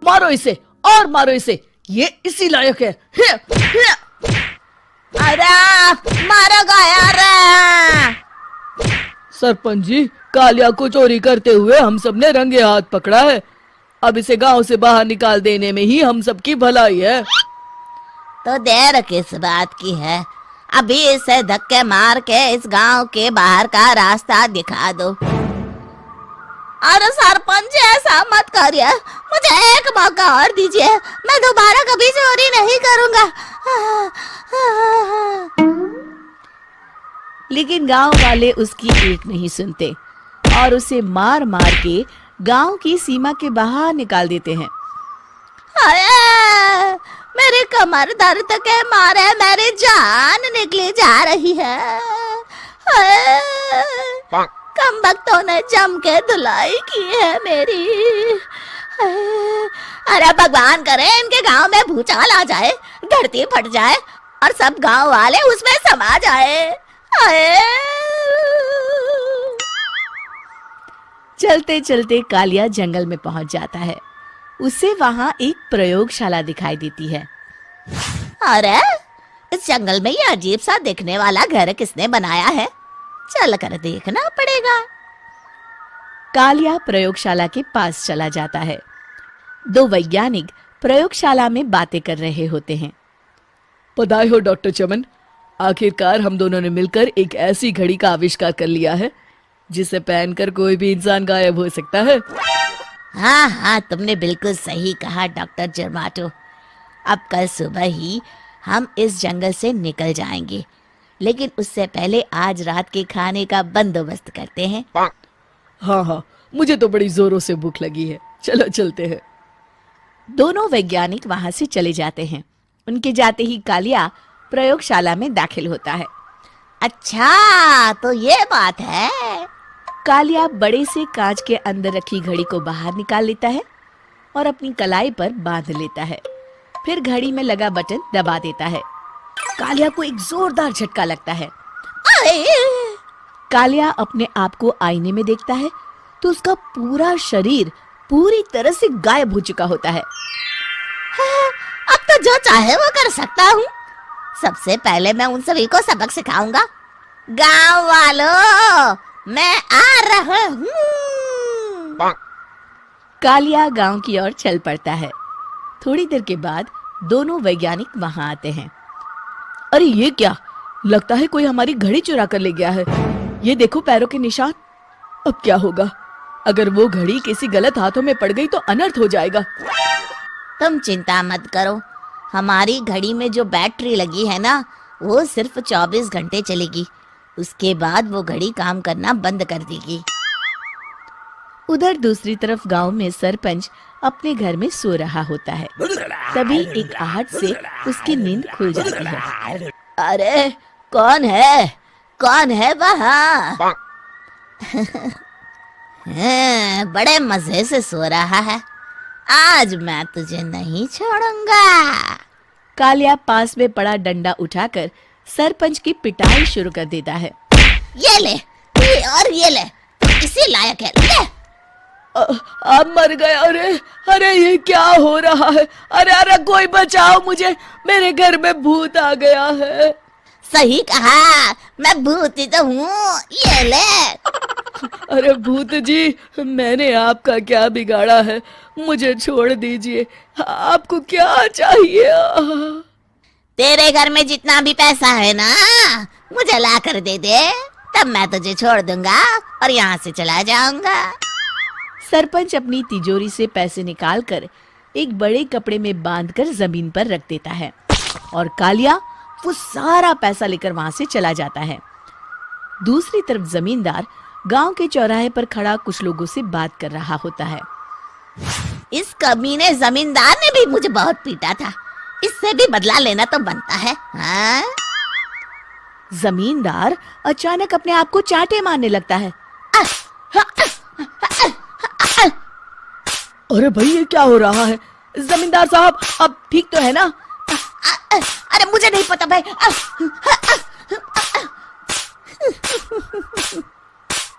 मारो इसे और मारो इसे, ये इसी लायक है। अरे मारो गया रे। सरपंच जी, कालिया को चोरी करते हुए हम सब ने रंगे हाथ पकड़ा है। अब इसे गांव से बाहर निकाल देने में ही हम सबकी भलाई है। तो देर किस बात की है, अभी इसे धक्के मार के इस गांव के बाहर का रास्ता दिखा दो। अरे सरपंच जी, ऐसा मत करिए, मुझे एक मौका और दीजिए, मैं दोबारा कभी चोरी नहीं करूंगा। लेकिन गांव वाले उसकी एक नहीं सुनते और उसे मार मार के गांव की सीमा के बाहर निकाल देते हैं। अरे मेरी कमर दर्द के मारे मेरी जान निकली जा रही है। कम वक्तों ने जम के धुलाई की है मेरी। अरे भगवान करे इनके गांव में भूचाल आ जाए, धरती फट जाए और सब गांव वाले उसमें समा जाए। चलते चलते कालिया जंगल में पहुंच जाता है। उसे वहां एक प्रयोगशाला दिखाई देती है। अरे इस जंगल में ये अजीब सा दिखने वाला घर किसने बनाया है, चल कर देखना पड़ेगा। कालिया प्रयोगशाला के पास चला जाता है। दो वैज्ञानिक प्रयोगशाला में बातें कर रहे होते हैं। बधाई हो डॉक्टर चमन, आखिरकार हम दोनों ने मिलकर एक ऐसी घड़ी का आविष्कार कर लिया है जिसे पहनकर कोई भी इंसान गायब हो सकता है। हाँ हाँ, तुमने बिल्कुल सही कहा डॉक्टर जर्माटो। अब कल सुबह ही हम इस जंगल से निकल जाएंगे, लेकिन उससे पहले आज रात के खाने का बंदोबस्त करते हैं। हाँ हाँ, मुझे तो बड़ी जोरों से भूख लगी है, चलो चलते हैं। दोनों वैज्ञानिक वहां से चले जाते हैं। उनके जाते ही कालिया प्रयोगशाला में दाखिल होता है। अच्छा तो ये बात है। कालिया बड़े से कांच के अंदर रखी घड़ी को बाहर निकाल लेता है और अपनी कलाई पर बांध लेता है। फिर घड़ी में लगा बटन दबा देता है। कालिया को एक जोरदार झटका लगता है। कालिया अपने आप को आईने में देखता है तो उसका पूरा शरीर पूरी तरह से गायब हो चुका होता है। अब तो जो चाहे वो कर सकता हूँ। सबसे पहले मैं उन सभी को सबक सिखाऊंगा। गांव वालों, मैं आ रहा हूँ। कालिया गांव की ओर चल पड़ता है। थोड़ी देर के बाद दोनों वैज्ञानिक वहां आते हैं। अरे ये क्या, लगता है कोई हमारी घड़ी चुरा कर ले गया है। ये देखो पैरों के निशान। अब क्या होगा, अगर वो घड़ी किसी गलत हाथों में पड़ गई तो अनर्थ हो जाएगा। तुम चिंता मत करो, हमारी घड़ी में जो बैटरी लगी है ना, वो सिर्फ 24 घंटे चलेगी। उसके बाद वो घड़ी काम करना बंद कर देगी। उधर दूसरी तरफ गांव में सरपंच अपने घर में सो रहा होता है। तभी एक आहट से उसकी नींद खुल जाती है। अरे कौन है वहाँ? बड़े मजे से सो रहा है, आज मैं तुझे नहीं छोड़ूंगा। कालिया पास में पड़ा डंडा उठाकर सरपंच की पिटाई शुरू कर देता है। ये ले, ये ले, इसी लायक है, ले। अब मर गया। अरे ये क्या हो रहा है? अरे कोई बचाओ मुझे, मेरे घर में भूत आ गया है। सही कहा, मैं भूत ही तो हूँ, ये ले। अरे भूत जी, मैंने आपका क्या बिगाड़ा है, मुझे छोड़ दीजिए। आपको क्या चाहिए? तेरे घर में जितना भी पैसा है ना, मुझे ला कर दे दे, तब मैं तुझे छोड़ दूंगा और यहाँ से चला जाऊंगा। सरपंच अपनी तिजोरी से पैसे निकालकर एक बड़े कपड़े में बांधकर जमीन पर रख देता है और कालिया वो सारा पैसा लेकर वहां से चला जाता है। दूसरी तरफ जमींदार गांव के चौराहे पर खड़ा कुछ लोगों से बात कर रहा होता है। इस कमीने जमींदार ने भी मुझे बहुत पीटा था, इससे भी बदला लेना तो बनता है। हाँ? जमींदार अचानक अपने आप को चांटे मारने लगता है। अरे भाई ये क्या हो रहा है? जमींदार साहब अब ठीक तो है ना? अरे मुझे नहीं पता भाई।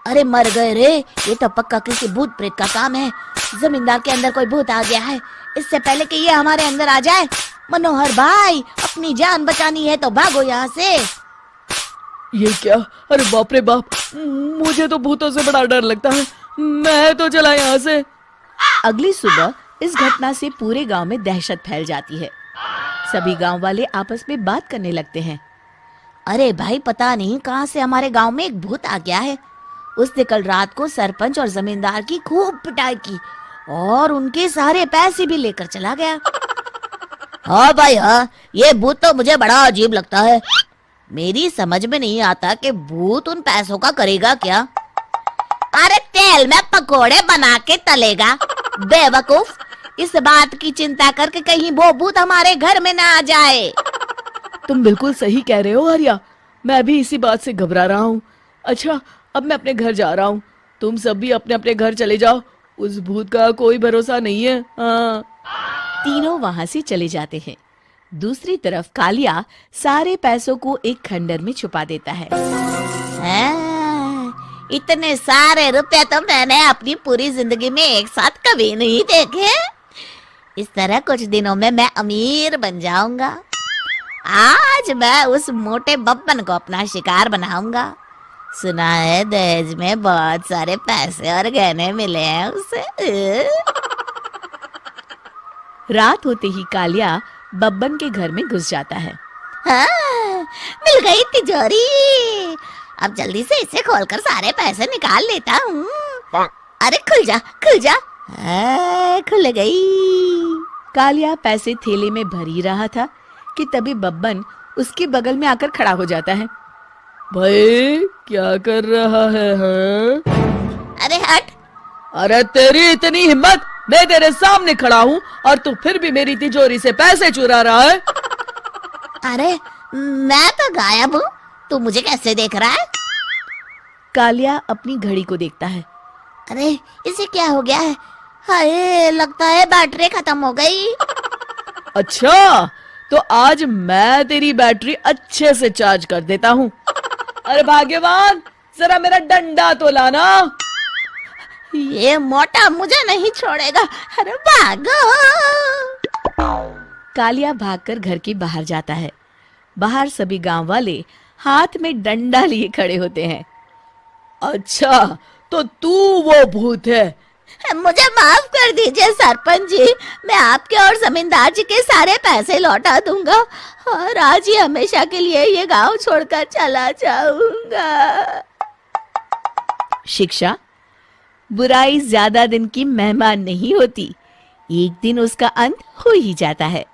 अरे मर गए रे, ये तो पक्का किसी भूत प्रेत का काम है। जमींदार के अंदर कोई भूत आ गया है। इससे पहले कि ये हमारे अंदर आ जाए, मनोहर भाई अपनी जान बचानी है तो भागो यहाँ से। ये क्या? अरे बाप रे बाप, मुझे तो भूतों से बड़ा डर लगता है। मैं तो चला यहाँ से। अगली सुबह इस घटना से पूरे गांव में दहशत फैल जाती है। सभी गांव वाले आपस में बात करने लगते हैं। अरे भाई, पता नहीं कहाँ से हमारे गांव में एक भूत आ गया है। उसने कल रात को सरपंच और जमींदार की खूब पिटाई की और उनके सारे पैसे भी लेकर चला गया। हाँ भाई हाँ, ये भूत तो मुझे बड़ा अजीब लगता है। मेरी समझ में नहीं आता कि भूत उन पैसों का करेगा क्या। अरे तेल में पकोड़े बना के तलेगा, बेवकूफ। इस बात की चिंता करके कहीं वो भूत हमारे घर में ना आ जाए। तुम बिल्कुल सही कह रहे हो आर्या, मैं भी इसी बात से घबरा रहा हूँ। अच्छा, अब मैं अपने घर जा रहा हूँ। तुम सब भी अपने अपने घर चले जाओ, उस भूत का कोई भरोसा नहीं है। हाँ। तीनों वहां से चले जाते हैं। दूसरी तरफ कालिया सारे पैसों को एक खंडर में छुपा देता है। इतने सारे रुपए तो मैंने अपनी पूरी जिंदगी में एक साथ कभी नहीं देखे। इस तरह कुछ दिनों में मैं अमीर बन जाऊंगा। आज मैं उस मोटे बब्बन को अपना शिकार बनाऊंगा। सुना है दहेज में बहुत सारे पैसे और गहने मिले हैं उसे। रात होते ही कालिया बब्बन के घर में घुस जाता है। हाँ, मिल गई तिजोरी। अब जल्दी से इसे खोलकर सारे पैसे निकाल लेता हूँ। अरे खुल जा, खुल जा। खुल गई। कालिया पैसे थैले में भर ही रहा था कि तभी बब्बन उसके बगल में आकर खड़ा हो जाता है। भाई क्या कर रहा है? हाँ? अरे हट। अरे तेरी इतनी हिम्मत, मैं तेरे सामने खड़ा हूँ और तू फिर भी मेरी तिजोरी से पैसे चुरा रहा है। अरे मैं तो गायब हूँ, तू मुझे कैसे देख रहा है? कालिया अपनी घड़ी को देखता है। अरे इसे क्या हो गया है? हाय, लगता है बैटरी खत्म हो गई। अच्छा, तो आज मैं तेरी बैटरी अच्छे से चार्ज कर देता हूँ। अरे भाग्यवान, जरा मेरा डंडा तो लाना। ये मोटा मुझे नहीं छोड़ेगा। अरे भागो। कालिया भागकर घर के बाहर जाता है। बाहर सभी गांव वाले हाथ में डंडा लिए खड़े होते हैं। अच्छा, तो तू वो भूत है? मुझे माफ कर दीजिए सरपंच जी, मैं आपके और जमींदार जी के सारे पैसे लौटा दूंगा और आज ही हमेशा के लिए ये गांव छोड़कर चला जाऊंगा। शिक्षा: बुराई ज्यादा दिन की मेहमान नहीं होती, एक दिन उसका अंत हो ही जाता है।